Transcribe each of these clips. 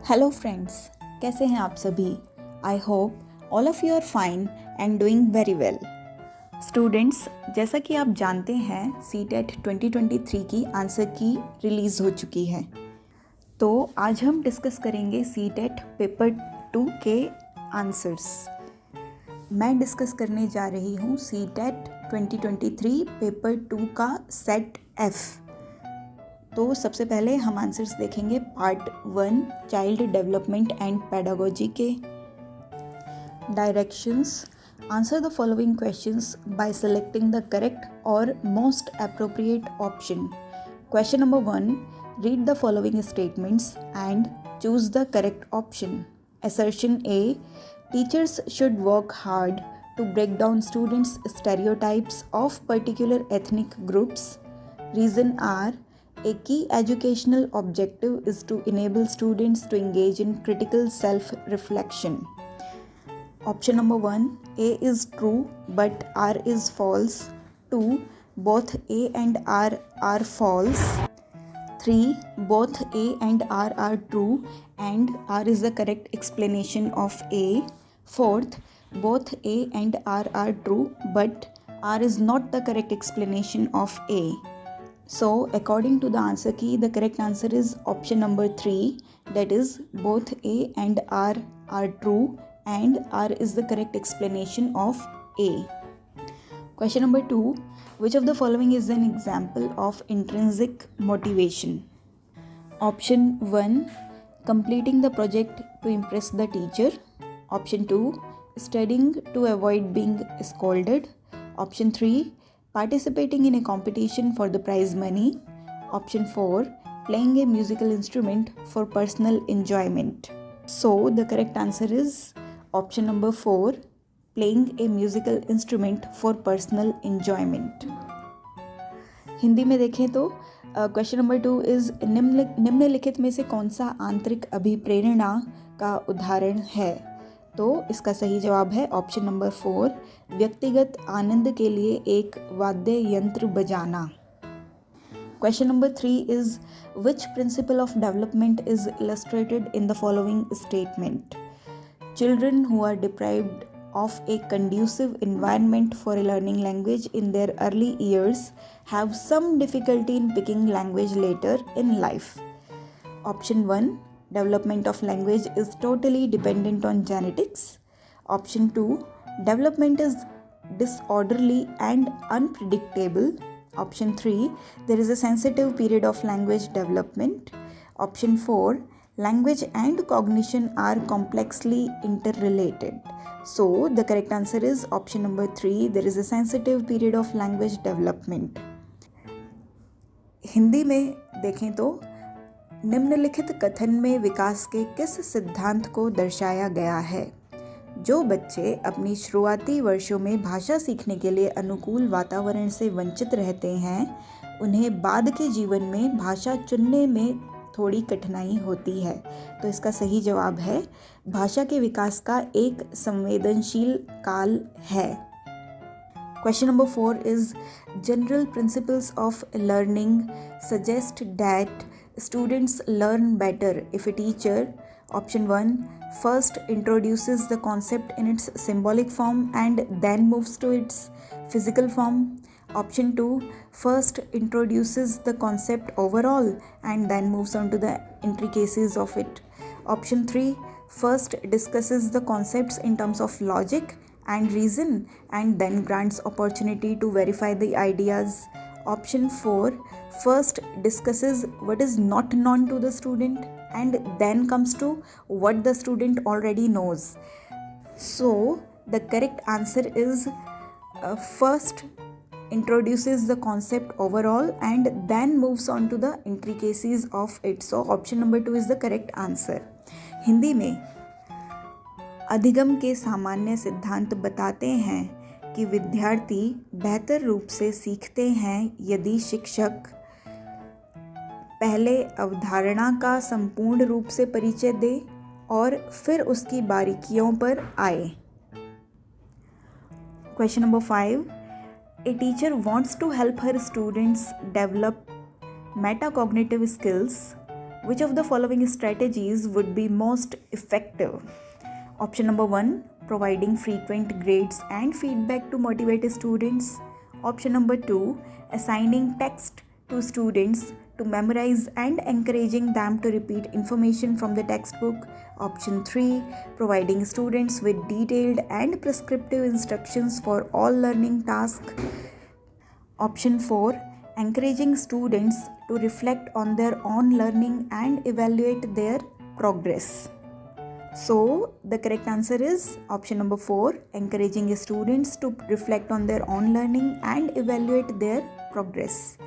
Hello friends, कैसे हैं आप सभी। I hope all of you are fine and doing very well. Students, जैसा कि आप जानते हैं सीटेट 2023 की आंसर की रिलीज़ हो चुकी है। तो आज हम डिस्कस करेंगे सीटेट पेपर 2 के आंसर्स। मैं डिस्कस करने जा रही हूँ सीटेट 2023 पेपर 2 का सेट एफ। तो सबसे पहले हम आंसर्स देखेंगे part 1 child development and pedagogy के। Directions: answer the following questions by selecting the correct और most appropriate option. Question number 1, read the following statements and choose the correct option. Assertion A, teachers should work hard to break down students' stereotypes of particular ethnic groups. Reason are, a key educational objective is to enable students to engage in critical self-reflection. Option number 1, A is true but R is false. 2, both A and R are false. 3, both A and R are true and R is the correct explanation of A. 4th, both A and R are true but R is not the correct explanation of A. So, according to the answer key, the correct answer is option number 3, that is both A and R are true and R is the correct explanation of A. Question number 2, which of the following is an example of intrinsic motivation? Option 1, completing the project to impress the teacher. Option 2, studying to avoid being scolded. Option 3, participating in a competition for the prize money. Option 4, playing a musical instrument for personal enjoyment. So the correct answer is option number 4, playing a musical instrument for personal enjoyment. Hindi में देखें तो question number 2 is निम्नलिखित में से कौन सा आंतरिक अभिप्रेरणा का उदाहरण है? तो इसका सही जवाब है ऑप्शन नंबर 4, व्यक्तिगत आनंद के लिए एक वाद्य यंत्र बजाना। Question number 3 is which principle of development is illustrated in the following statement? Children who are deprived of a conducive environment for a learning language in their early years have some difficulty in picking language later in life. Option 1, development of language is totally dependent on genetics. Option 2, development is disorderly and unpredictable. Option 3, there is a sensitive period of language development. Option 4, language and cognition are complexly interrelated. So the correct answer is option number 3, there is a sensitive period of language development. Hindi में देखें तो निम्नलिखित कथन में विकास के किस सिद्धांत को दर्शाया गया है? जो बच्चे अपनी शुरुआती वर्षों में भाषा सीखने के लिए अनुकूल वातावरण से वंचित रहते हैं, उन्हें बाद के जीवन में भाषा चुनने में थोड़ी कठिनाई होती है। तो इसका सही जवाब है भाषा के विकास का एक संवेदनशील काल है। Question number 4 is general principles of learning suggest that students learn better if a teacher. Option 1, first introduces the concept in its symbolic form and then moves to its physical form. Option 2, first introduces the concept overall and then moves on to the intricacies of it. Option 3, first discusses the concepts in terms of logic and reason and then grants opportunity to verify the ideas. Option 4, first discusses what is not known to the student and then comes to what the student already knows. So the correct answer is first introduces the concept overall and then moves on to the intricacies of it. So option number 2 is the correct answer. Hindi में अधिगम के सामान्य सिद्धांत बताते हैं कि विद्यार्थी बेहतर रूप से सीखते हैं यदि शिक्षक पहले अवधारणा का संपूर्ण रूप से परिचय दे और फिर उसकी बारीकियों पर आए। Question number 5, a teacher wants to help her students develop metacognitive skills. Which of the following strategies would be most effective? Option number 1, providing frequent grades and feedback to motivate students. Option number 2, assigning text to students to memorize and encouraging them to repeat information from the textbook. Option 3, providing students with detailed and prescriptive instructions for all learning tasks. Option 4, encouraging students to reflect on their own learning and evaluate their progress. So, the correct answer is option number 4, encouraging students to reflect on their own learning and evaluate their progress.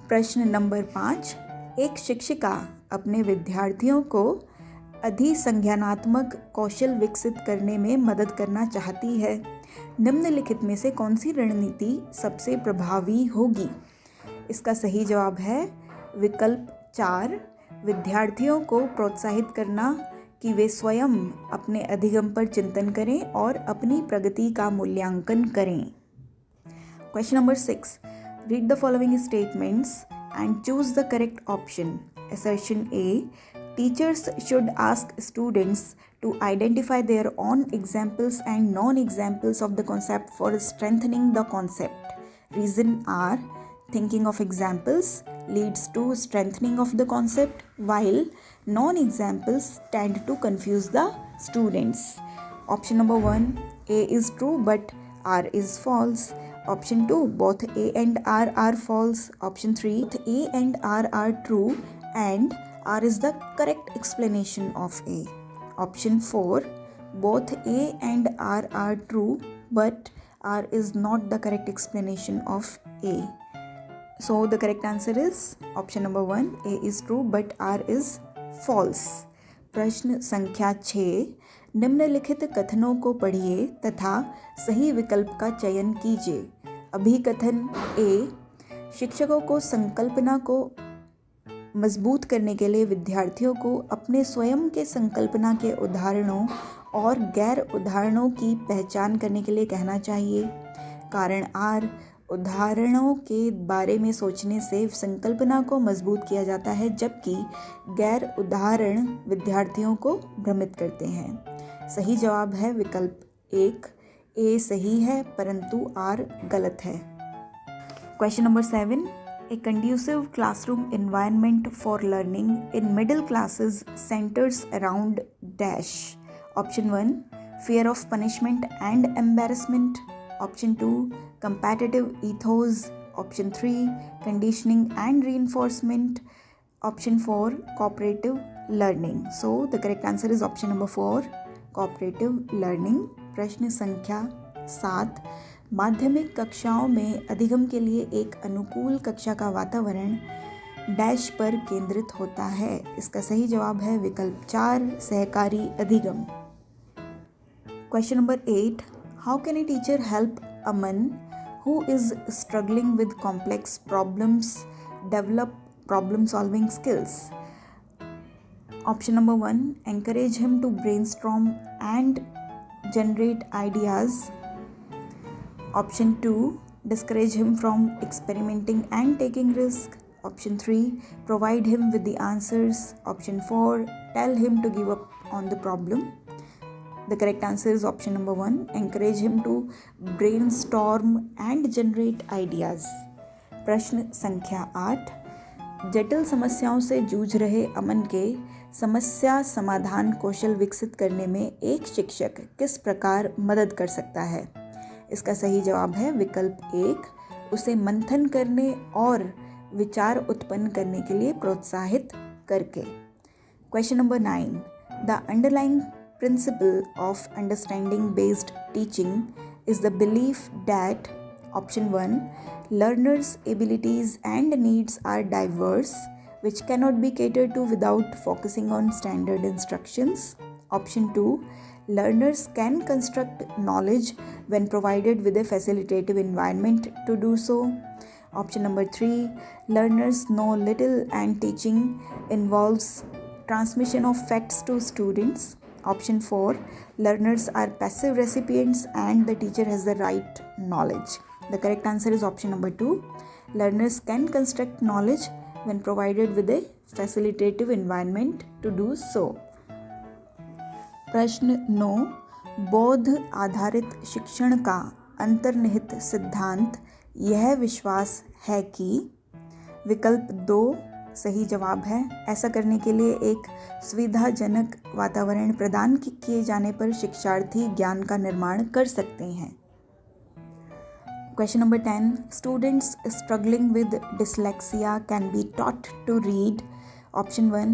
प्रश्न number 5, एक शिक्षिका अपने विद्यार्थियों को अधिसंज्ञानात्मक कौशल विकसित करने में मदद करना चाहती है। निम्नलिखित में से कौन सी रणनीति सबसे प्रभावी होगी? इसका सही जवाब है विकल्प 4, विद्यार्थियों को प्रोत्साहित करना कि वे स्वयं अपने अधिगम पर चिंतन करें और अपनी प्रगति का मूल्यांकन करें। Question number 6, read the following statements and choose the correct option. Assertion A, teachers should ask students to identify their own examples and non-examples of the concept for strengthening the concept. Reason R, thinking of examples leads to strengthening of the concept, while non-examples tend to confuse the students. Option number 1, A is true but R is false. Option 2, both A and R are false. Option 3, both A and R are true and R is the correct explanation of A. Option 4, both A and R are true but R is not the correct explanation of A. So the correct answer is option number 1, A is true but R is false. प्रश्न संख्या 6, निम्नलिखित कथनों को पढ़िए तथा सही विकल्प का चयन कीजिए। अभिकथन A, शिक्षकों को संकल्पना को मजबूत करने के लिए विद्यार्थियों को अपने स्वयं के संकल्पना के उदाहरणों और गैर उदाहरणों की पहचान करने के लिए कहना चाहिए। कारण R, उदाहरणों के बारे में सोचने से संकल्पना को मजबूत किया जाता है, जबकि गैर उदाहरण विद्यार्थियों को भ्रमित करते हैं। सही जवाब है विकल्प 1, A सही है परंतु R गलत है। Question number 7, A conducive classroom environment for learning in middle classes centers around dash. Option 1, fear of punishment and embarrassment. Option 2, competitive ethos. Option 3, conditioning and reinforcement. Option 4, cooperative learning. So the correct answer is option number 4, cooperative learning. प्रश्न संख्या 7, माध्यमिक कक्षाओं में अधिगम के लिए एक अनुकूल कक्षा का वातावरण डैश पर केंद्रित होता है। इसका सही जवाब है विकल्प 4, सहकारी अधिगम। Question number 8, how can a teacher help Aman who is struggling with complex problems develop problem solving skills? Option number 1, encourage him to brainstorm and generate ideas. Option 2, discourage him from experimenting and taking risk. Option 3, provide him with the answers. Option 4, tell him to give up on the problem. The correct answer is option number 1, encourage him to brainstorm and generate ideas. प्रश्न संख्या 8, जटिल समस्याओं से जूझ रहे अमन के समस्या समाधान कौशल विकसित करने में एक शिक्षक किस प्रकार मदद कर सकता है? इसका सही जवाब है विकल्प 1, उसे मंथन करने और विचार उत्पन्न करने के लिए प्रोत्साहित करके। Question number 9, the underlying principle of understanding based teaching is the belief that option 1, learners' abilities and needs are diverse, which cannot be catered to without focusing on standard instructions. Option 2, learners can construct knowledge when provided with a facilitative environment to do so. Option number 3, learners know little and teaching involves transmission of facts to students. Option 4, learners are passive recipients and the teacher has the right knowledge. The correct answer is option number 2, learners can construct knowledge when provided with a facilitative environment to do so. प्रश्न 9, बौद्ध आधारित शिक्षण का अंतर्निहित सिद्धांत यह विश्वास है कि। विकल्प 2 सही जवाब है। ऐसा करने के लिए एक सुविधाजनक वातावरण प्रदान किए जाने पर शिक्षार्थी ज्ञान का निर्माण कर सकते हैं। Question number 10. Students struggling with dyslexia can be taught to read. Option 1,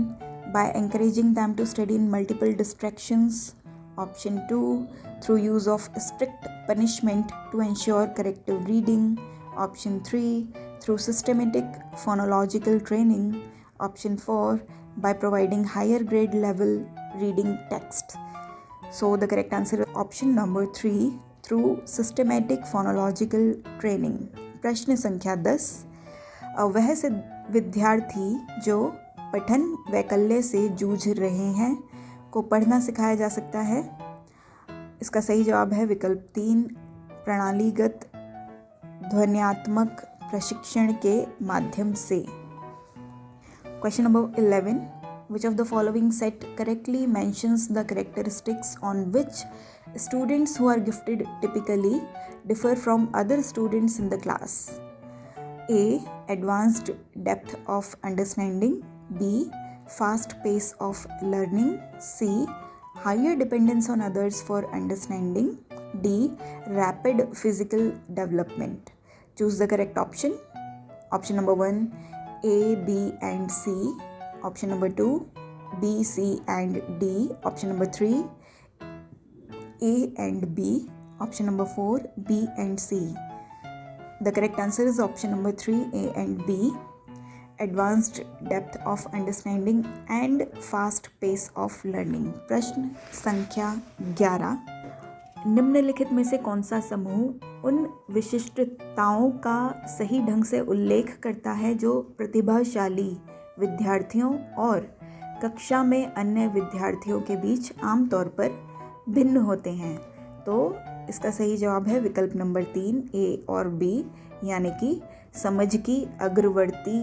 by encouraging them to study in multiple distractions. Option 2, through use of strict punishment to ensure corrective reading. Option 3, through systematic phonological training. Option 4, by providing higher grade level reading text. So the correct answer is option number 3, through systematic phonological training. प्रश्न संख्या 10. वह विद्यार्थी जो पठन वैकल्य से जूझ रहे हैं को पढ़ना सिखाया जा सकता है। इसका सही जवाब है विकल्प 3, प्रणालीगत ध्वन्यात्मक प्रशिक्षण के माध्यम से। Question number 11. Which of the following set correctly mentions the characteristics on which students who are gifted typically differ from other students in the class? A. Advanced depth of understanding. B. Fast pace of learning. C. Higher dependence on others for understanding. D. Rapid physical development. Choose the correct option. Option number 1, A, B and C. Option number 2, B, C and D. Option number 3, A and B. Option number 4, B and C. The correct answer is option number 3, A and B. Advanced depth of understanding and fast pace of learning. प्रश्न संख्या 11. निम्नलिखित में से कौन सा समूह उन विशिष्टताओं का सही ढंग से उल्लेख करता है जो प्रतिभाशाली विद्यार्थियों और कक्षा में अन्य विद्यार्थियों के बीच आमतौर पर भिन्न होते हैं? तो इसका सही जवाब है विकल्प नंबर 3, ए और बी, यानी कि समझ की अग्रवर्ती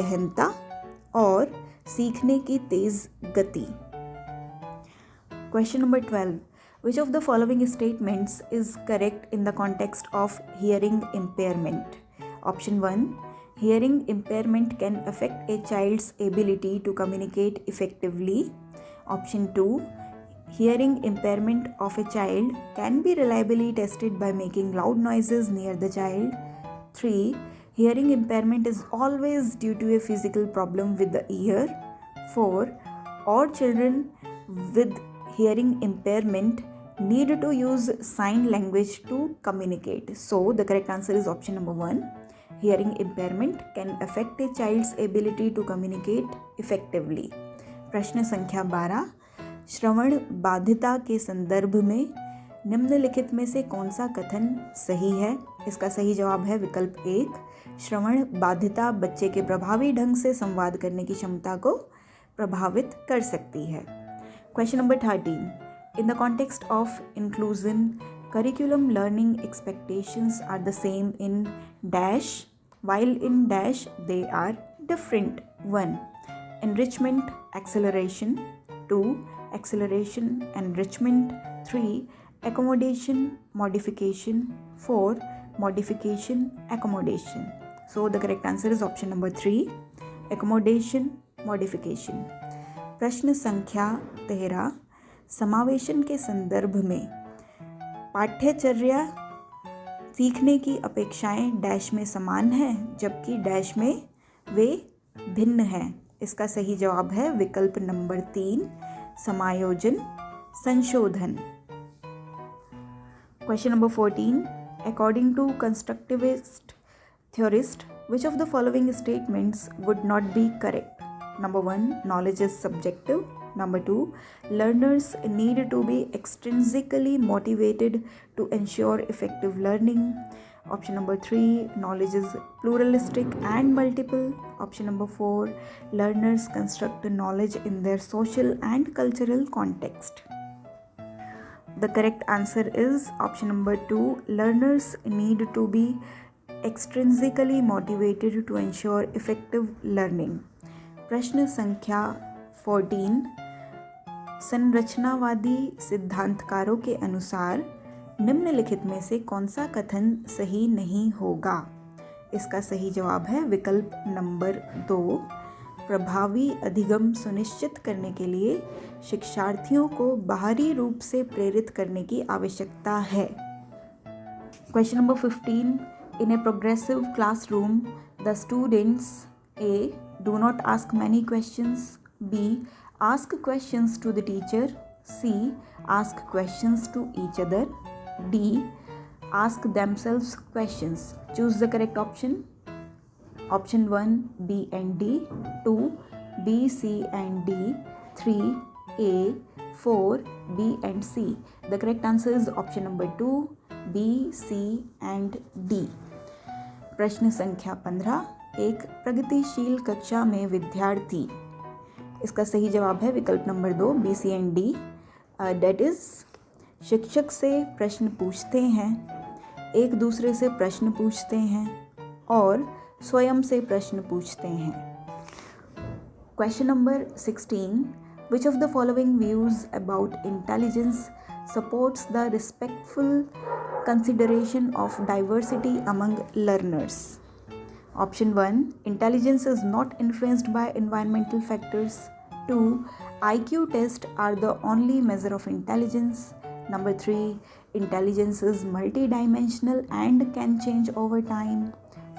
गहनता और सीखने की तेज गति। Question number 12. Which of the following statements is correct in the context of hearing impairment? Option 1. Hearing impairment can affect a child's ability to communicate effectively. Option 2. Hearing impairment of a child can be reliably tested by making loud noises near the child. 3. Hearing impairment is always due to a physical problem with the ear. 4. All children with hearing impairment need to use sign language to communicate. So the correct answer is option number 1. Hearing impairment can affect a child's ability to communicate effectively. प्रश्न संख्या 12. श्रवण बाधिता के संदर्भ में निम्नलिखित में से कौन सा कथन सही है? इसका सही जवाब है विकल्प 1. श्रवण बाधिता बच्चे के प्रभावी ढंग से संवाद करने की क्षमता को प्रभावित कर सकती है। Question number 13. In the context of inclusion, curriculum learning expectations are the same in dash, while in dash they are different. 1. Enrichment, acceleration. 2. Acceleration, enrichment. 3. Accommodation, modification. 4. Modification, accommodation. So the correct answer is option number 3. Accommodation, modification. प्रश्न संख्या 13. समावेशन के संदर्भ में पाठ्यचर्या सीखने की अपेक्षाएं डैश में समान हैं जबकि डैश में वे भिन्न हैं। इसका सही जवाब है विकल्प नंबर 3, समायोजन संशोधन। Question number 14. According to constructivist theorist, which of the following statements would not be correct? Number 1, knowledge is subjective. Number 2, learners need to be extrinsically motivated to ensure effective learning. Option number 3, knowledge is pluralistic and multiple. Option number 4, learners construct knowledge in their social and cultural context. The correct answer is option number 2, learners need to be extrinsically motivated to ensure effective learning. प्रश्न संख्या 14, संरचनावादी सिद्धांतकारों के अनुसार निम्नलिखित में से कौन सा कथन सही नहीं होगा? इसका सही जवाब है विकल्प नंबर 2। प्रभावी अधिगम सुनिश्चित करने के लिए शिक्षार्थियों को बाहरी रूप से प्रेरित करने की आवश्यकता है। Question number 15, in a progressive classroom the students A. do not ask many questions, B. ask questions to the teacher, C. ask questions to each other, D. ask themselves questions. Choose the correct option. Option 1 B and D, 2 B, C and D, 3 A, 4 B and C. The correct answer is option number 2 B, C and D. प्रश्न संख्या 15, एक प्रगतिशील कक्षा में विद्यार्थी, इसका सही जवाब है विकल्प number 2 B, C and D. That is शिक्षक से प्रश्न पूछते हैं, एक दूसरे से प्रश्न पूछते हैं और स्वयं से प्रश्न पूछते हैं। Question number 16, which of the following views about intelligence supports the respectful consideration of diversity among learners? Option 1, intelligence is not influenced by environmental factors. 2, IQ tests are the only measure of intelligence. Number 3, intelligence is multidimensional and can change over time.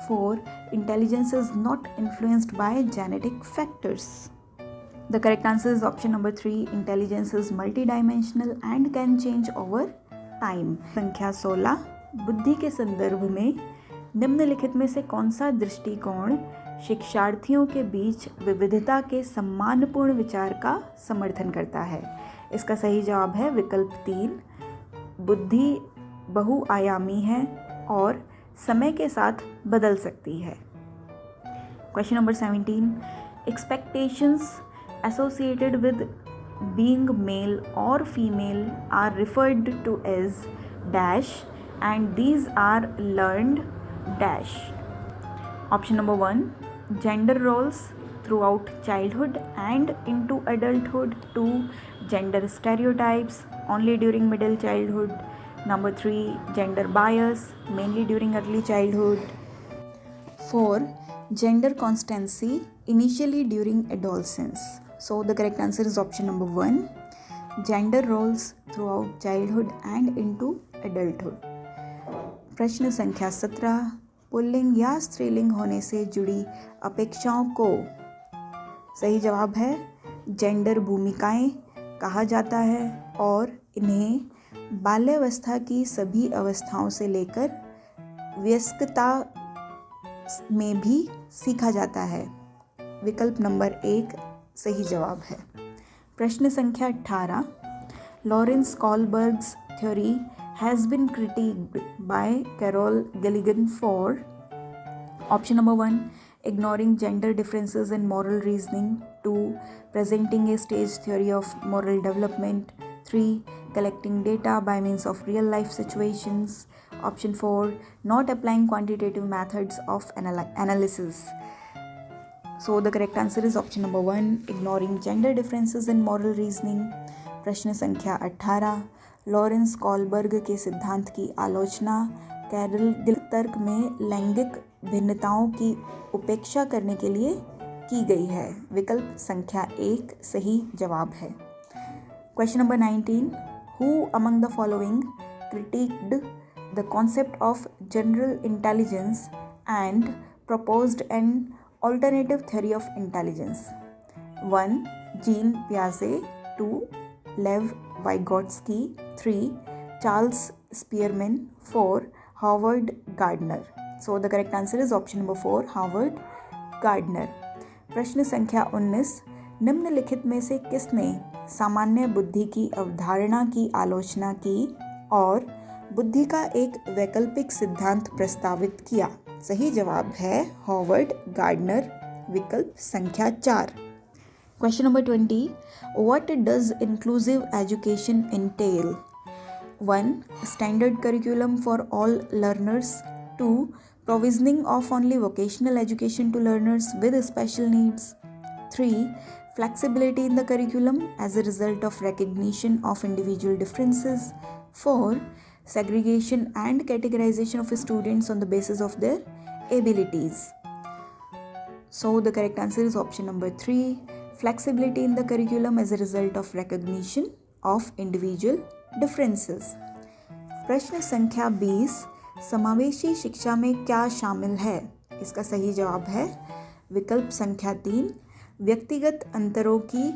4, intelligence is not influenced by genetic factors. The correct answer is option number 3, intelligence is multidimensional and can change over time. संख्या 16, बुद्धि के संदर्भ में निम्नलिखित में से कौन सा दृष्टिकोण शिक्षार्थियों के बीच विविधता के सम्मानपूर्ण विचार का समर्थन करता है? इसका सही जवाब है विकल्प 3, बुद्धि बहुआयामी है और समय के साथ बदल सकती है। Question number 17, expectations associated with being male or female are referred to as dash and these are learned dash. Option number 1, gender roles throughout childhood and into adulthood. 2, gender stereotypes only during middle childhood. Number 3, gender bias mainly during early childhood. 4, gender constancy initially during adolescence. So the correct answer is option number 1, gender roles throughout childhood and into adulthood. प्रश्न संख्या 17, pulling या स्त्रीलिंग होने से जुड़ी अपेक्षाओं को सही जवाब है जेंडर भूमिकाएं कहा जाता है और इन्हें बाल्यावस्था की सभी अवस्थाओं से लेकर वयस्कता में भी सीखा जाता है। विकल्प नंबर 1 सही जवाब है। प्रश्न संख्या 18, Lawrence Kohlberg's theory has been criticised by Carol Gilligan for option number 1, ignoring gender differences in moral reasoning. 2, presenting a stage theory of moral development. 3, collecting data by means of real life situations. Option 4, not applying quantitative methods of analysis. So the correct answer is option number 1, ignoring gender differences in moral reasoning. प्रश्न संख्या 18, Lawrence Kohlberg के सिद्धांत की आलोचना Carol तर्क में लैंगिक भिन्नताओं की उपेक्षा करने के लिए की गई है। विकल्प संख्या 1 सही जवाब है। Question number 19, who among the following critiqued the concept of general intelligence and proposed an alternative theory of intelligence? 1, Jean Piaget. 2, Lev Vygotsky. 3, Charles Spearman. 4, Howard Gardner. So the correct answer is option number 4, Howard Gardner. प्रश्न संख्या 19, निम्नलिखित में से किसने सामान्य बुद्धि की अवधारणा की आलोचना की और बुद्धि का एक वैकल्पिक सिद्धांत प्रस्तावित किया? सही जवाब है हॉवर्ड गार्डनर, विकल्प संख्या 4। Question number 20, what does inclusive education entail? 1, standard curriculum for all learners. 2, provisioning of only vocational education to learners with special needs. 3. Flexibility in the curriculum as a result of recognition of individual differences. 4. Segregation and categorization of students on the basis of their abilities. So the correct answer is option number 3. Flexibility in the curriculum as a result of recognition of individual differences. प्रश्न संख्या 20. समावेशी शिक्षा में क्या शामिल है? इसका सही जवाब है विकल्प संख्या 3. व्यक्तिगत अंतरों की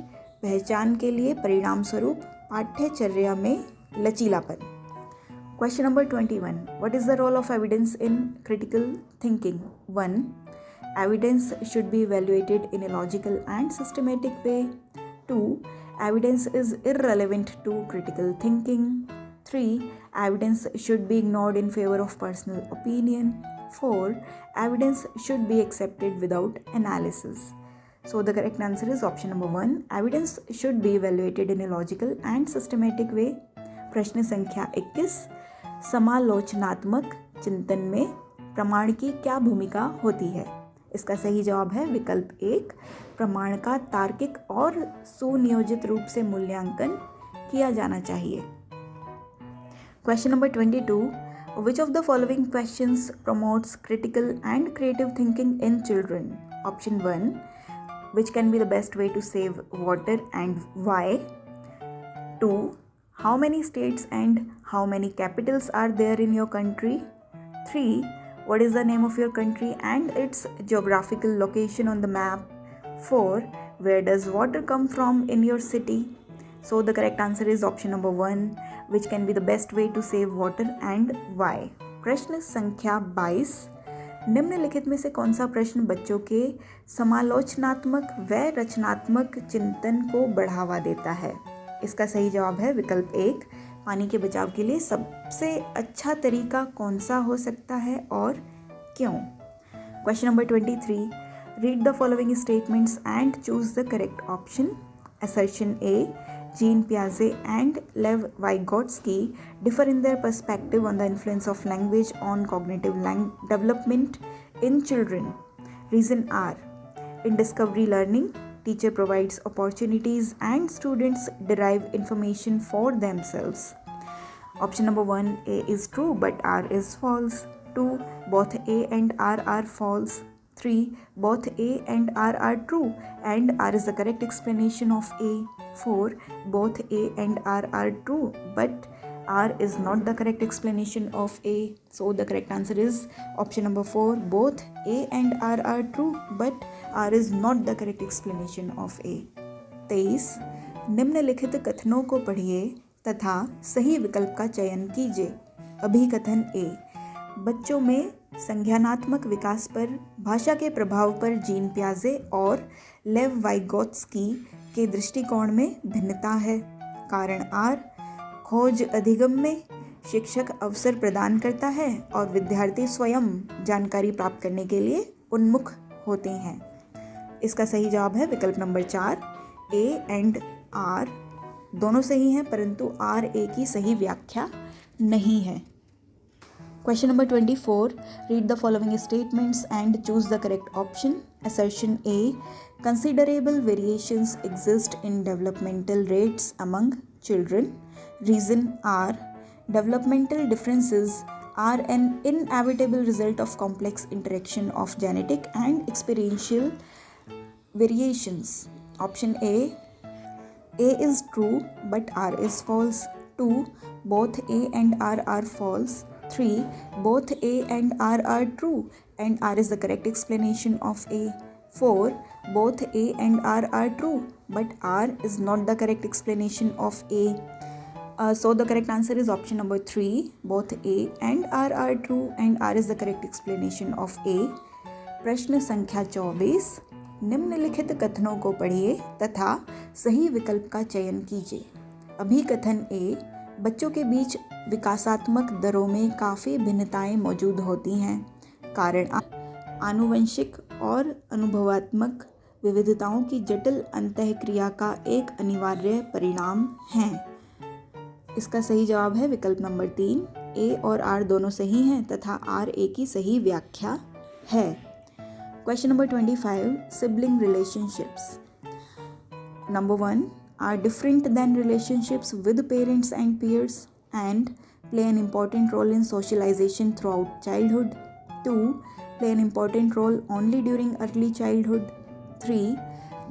पहचान के लिए परिणाम स्वरूप पाठ्यचर्या में लचीलापन. Question number 21. What is the role of evidence in critical thinking? 1. Evidence should be evaluated in a logical and systematic way. 2. Evidence is irrelevant to critical thinking. 3. Evidence should be ignored in favor of personal opinion. 4. Evidence should be accepted without analysis. So the correct answer is option number 1. Evidence should be evaluated in a logical and systematic way. प्रश्न संख्या 21. समालोचनात्मक चिंतन में प्रमाण की क्या भूमिका होती है? इसका सही जवाब है विकल्प 1. प्रमाण का तार्किक और सुनियोजित रूप से मूल्यांकन किया जाना चाहिए. Question number 22. Which of the following questions promotes critical and creative thinking in children? Option 1. Which can be the best way to save water and why? 2. How many states and how many capitals are there in your country? 3. What is the name of your country and its geographical location on the map? 4. Where does water come from in your city? So the correct answer is option number 1. Which can be the best way to save water and why? प्रश्न संख्या 22. निम्नलिखित में से कौन सा प्रश्न बच्चों के समालोचनात्मक व रचनात्मक चिंतन को बढ़ावा देता है? इसका सही जवाब है विकल्प 1. पानी के बचाव के लिए सबसे अच्छा तरीका कौन सा हो सकता है और क्यों? Question number 23. Read the following statements and choose the correct option. Assertion A. Jean Piaget and Lev Vygotsky differ in their perspective on the influence of language on cognitive development in children. Reason R. In discovery learning, teacher provides opportunities and students derive information for themselves. Option number 1. A is true but R is false. 2. Both A and R are false. 3. Both A and R are true and R is the correct explanation of A. 4. Both A and R are true but R is not the correct explanation of A. So the correct answer is option number 4. Both A and R are true but R is not the correct explanation of A. 23. निम्नलिखित कथनों को पढ़िए तथा सही विकल्प का चयन कीजिए. अभिकथन A. बच्चों में संज्ञानात्मक विकास पर भाषा के प्रभाव पर जीन प्याजे और लेव वाइगोत्स्की के दृष्टिकोण में भिन्नता है. कारण R. खोज अधिगम में शिक्षक अवसर प्रदान करता है और विद्यार्थी स्वयं जानकारी प्राप्त करने के लिए उन्मुख होते हैं. इसका सही जवाब है विकल्प नंबर 4. A एंड R दोनों सही हैं परंतु R A की सही व्याख्या नहीं है. Question number 24. Read the following statements and choose the correct option. Assertion A. Considerable variations exist in developmental rates among children. Reason R. Developmental differences are an inevitable result of complex interaction of genetic and experiential variations. Option A. A is true but R is false. 2. Both A and R are false. 3. Both A and R are true and R is the correct explanation of A. 4. Both A and R are true but R is not the correct explanation of A. So the correct answer is option number 3. Both A and R are true and R is the correct explanation of A. प्रश्न संख्या 24. निम्नलिखित कथनों को पढ़िए तथा सही विकल्प का चयन कीजिए. अभिकथन A. बच्चों के बीच विकासात्मक दरों में काफ़ी भिन्नताएं मौजूद होती हैं. कारण आनुवंशिक और अनुभवात्मक विविधताओं की जटिल अंतःक्रिया का एक अनिवार्य परिणाम हैं. इसका सही जवाब है विकल्प नंबर 3. A और R दोनों सही हैं तथा R A की सही व्याख्या है. Question number 25. Sibling relationships. number 1 are different than relationships with parents and peers and play an important role in socialization throughout childhood. 2. Play an important role only during early childhood. 3.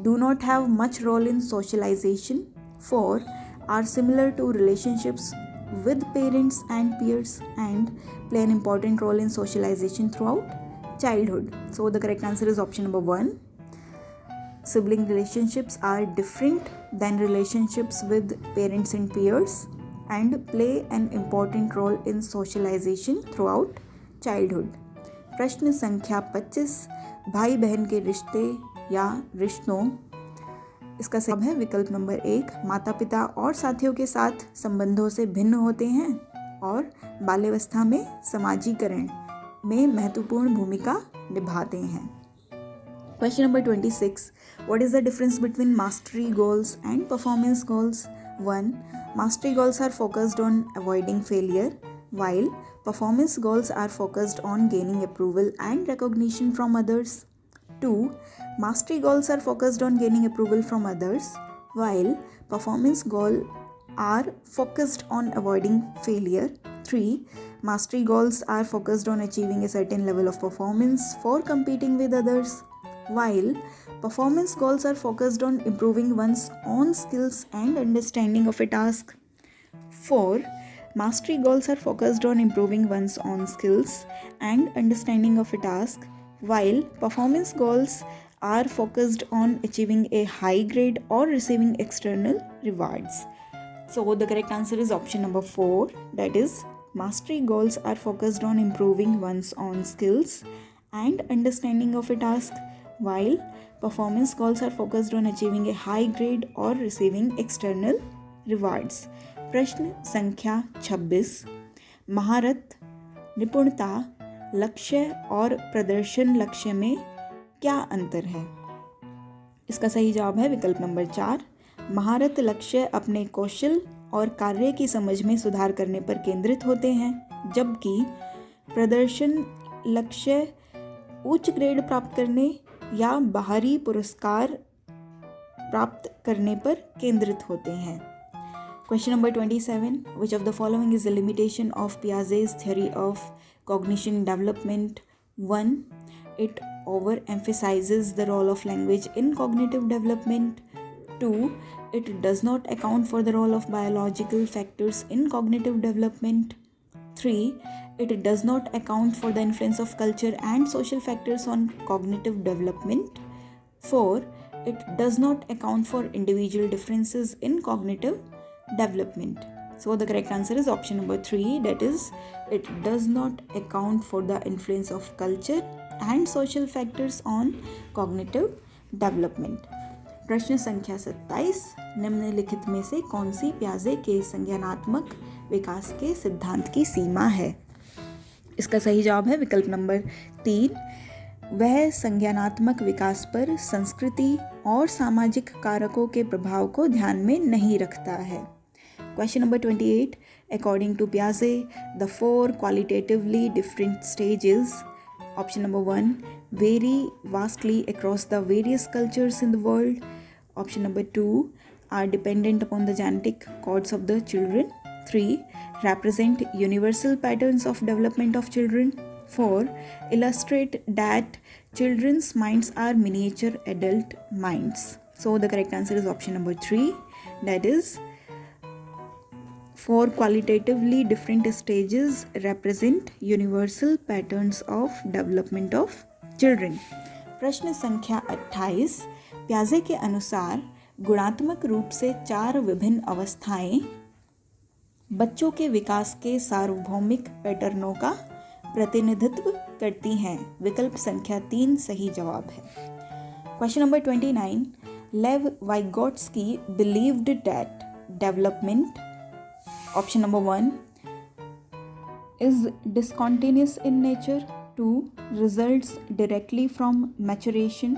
Do not have much role in socialization. 4. Are similar to relationships with parents and peers and play an important role in socialization throughout childhood. So the correct answer is option number 1. Sibling relationships are different than relationships with parents and peers and play an important role in socialization throughout childhood. प्रश्न संख्या 25, भाई बहन के रिश्ते या रिश्तों। इसका जवाब है विकल्प नंबर 1, माता पिता और साथियों के साथ संबंधों से भिन्न होते हैं और बाल्यावस्था में समाजीकरण में महत्वपूर्ण भूमिका निभाते हैं। Question number 26. What is the difference between mastery goals and performance goals? 1. Mastery goals are focused on avoiding failure, while performance goals are focused on gaining approval and recognition from others. 2. Mastery goals are focused on gaining approval from others, while performance goals are focused on avoiding failure. 3. Mastery goals are focused on achieving a certain level of performance for competing with others, while performance goals are focused on improving one's own skills and understanding of a task. 4. Mastery goals are focused on improving one's own skills and understanding of a task, while performance goals are focused on achieving a high grade or receiving external rewards. So the correct answer is option number 4, that is, mastery goals are focused on improving one's own skills and understanding of a task, while performance goals are focused on achieving a high grade or receiving external rewards. प्रश्न संख्या 26, महारत, निपुणता, लक्ष्य और प्रदर्शन लक्ष्य में क्या अंतर है? इसका सही जवाब है विकल्प नंबर 4, महारत लक्ष्य अपने कौशल और कार्य की समझ में सुधार करने पर केंद्रित होते हैं, जबकि प्रदर्शन लक्ष्य उच्च ग्रेड प्राप्त करने या बाहरी पुरस्कार प्राप्त करने पर केंद्रित होते हैं। Question number 27. Which of the following is a limitation of Piaget's theory of cognition development? 1. It overemphasizes the role of language in cognitive development. 2. It does not account for the role of biological factors in cognitive development. 3. It does not account for the influence of culture and social factors on cognitive development. 4. It does not account for individual differences in cognitive development. So the correct answer is option number 3, that is, it does not account for the influence of culture and social factors on cognitive development. प्रश्न संख्या 27, निम्नलिखित में से कौन सी प्याजे के संज्ञानात्मक विकास के सिद्धांत की सीमा है? इसका सही जवाब है विकल्प नंबर 3, वह संज्ञानात्मक विकास पर संस्कृति और सामाजिक कारकों के प्रभाव को ध्यान में नहीं रखता है। Question number 28. According to Piaget, the 4 qualitatively different stages, option number 1, vary vastly across the various cultures in the world. Option number 2, are dependent upon the genetic codes of the children. 3. Represent universal patterns of development of children. 4. Illustrate that children's minds are miniature adult minds. So the correct answer is option number 3, that is, 4 qualitatively different stages represent universal patterns of development of children. प्रश्न संख्या 28, प्याजे के अनुसार गुणात्मक रूप से 4 विभिन्न अवस्थाएं बच्चों के विकास के सार्वभौमिक पैटर्नों का प्रतिनिधित्व करती हैं। विकल्प संख्या 3 सही जवाब है। Question number 29, Lev Vygotsky believed that development, option number 1, is discontinuous in nature. 2. Results directly from maturation.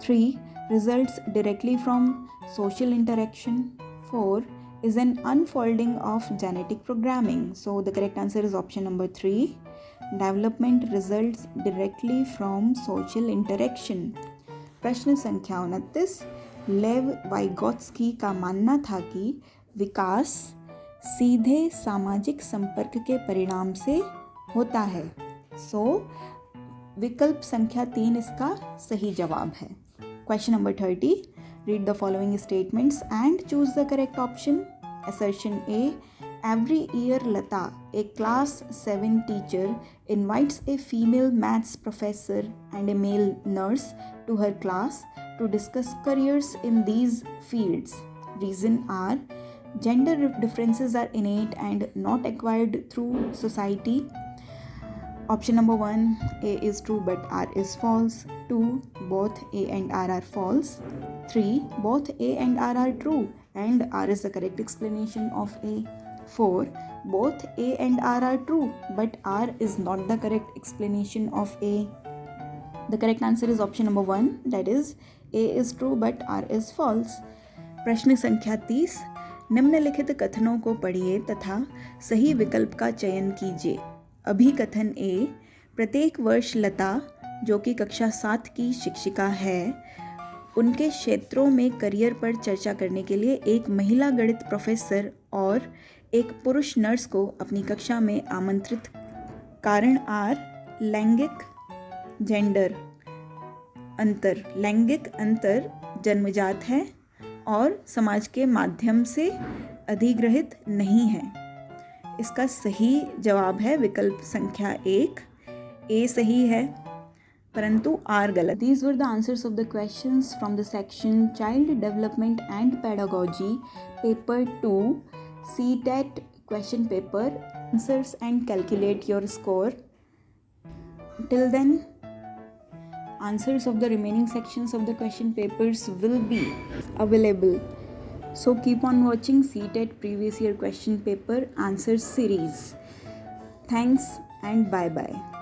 3. Results directly from social interaction. 4. Is an unfolding of genetic programming. So the correct answer is option number 3. Development results directly from social interaction. प्रश्न संख्या 29, लेव Vygotsky का मानना था कि विकास सीधे सामाजिक संपर्क के परिणाम से होता है। सो विकल्प संख्या 3 इसका सही जवाब है। Question number 30, read the following statements and choose the correct option. Assertion A, every year Lata, a class 7 teacher, invites a female maths professor and a male nurse to her class to discuss careers in these fields. Reason are, gender differences are innate and not acquired through society. Option number 1, A is true but R is false. 2, both A and R are false. 3, both A and R are true and R is the correct explanation of A. 4, both A and R are true but R is not the correct explanation of A. The correct answer is option number 1, that is A is true but R is false. प्रश्न संख्या 30, निम्नलिखित कथनों को पढ़िए तथा सही विकल्प का चयन कीजिए। अभिकथन A, प्रत्येक वर्ष लता, जो कि कक्षा 7 की शिक्षिका है, उनके क्षेत्रों में करियर पर चर्चा करने के लिए एक महिला गणित प्रोफेसर और एक पुरुष नर्स को अपनी कक्षा में आमंत्रित। कारण आर, लैंगिक अंतर जन्मजात है और समाज के माध्यम से अधिग्रहित नहीं है। इसका सही जवाब है विकल्प संख्या 1, ए सही है परंतु आर गलत। These were the answers of the questions from the section Child Development and Pedagogy, Paper 2, CTET question paper. Answers and calculate your score. Till then, answers of the remaining sections of the question papers will be available. So keep on watching CTET previous year question paper answers series. Thanks and bye-bye.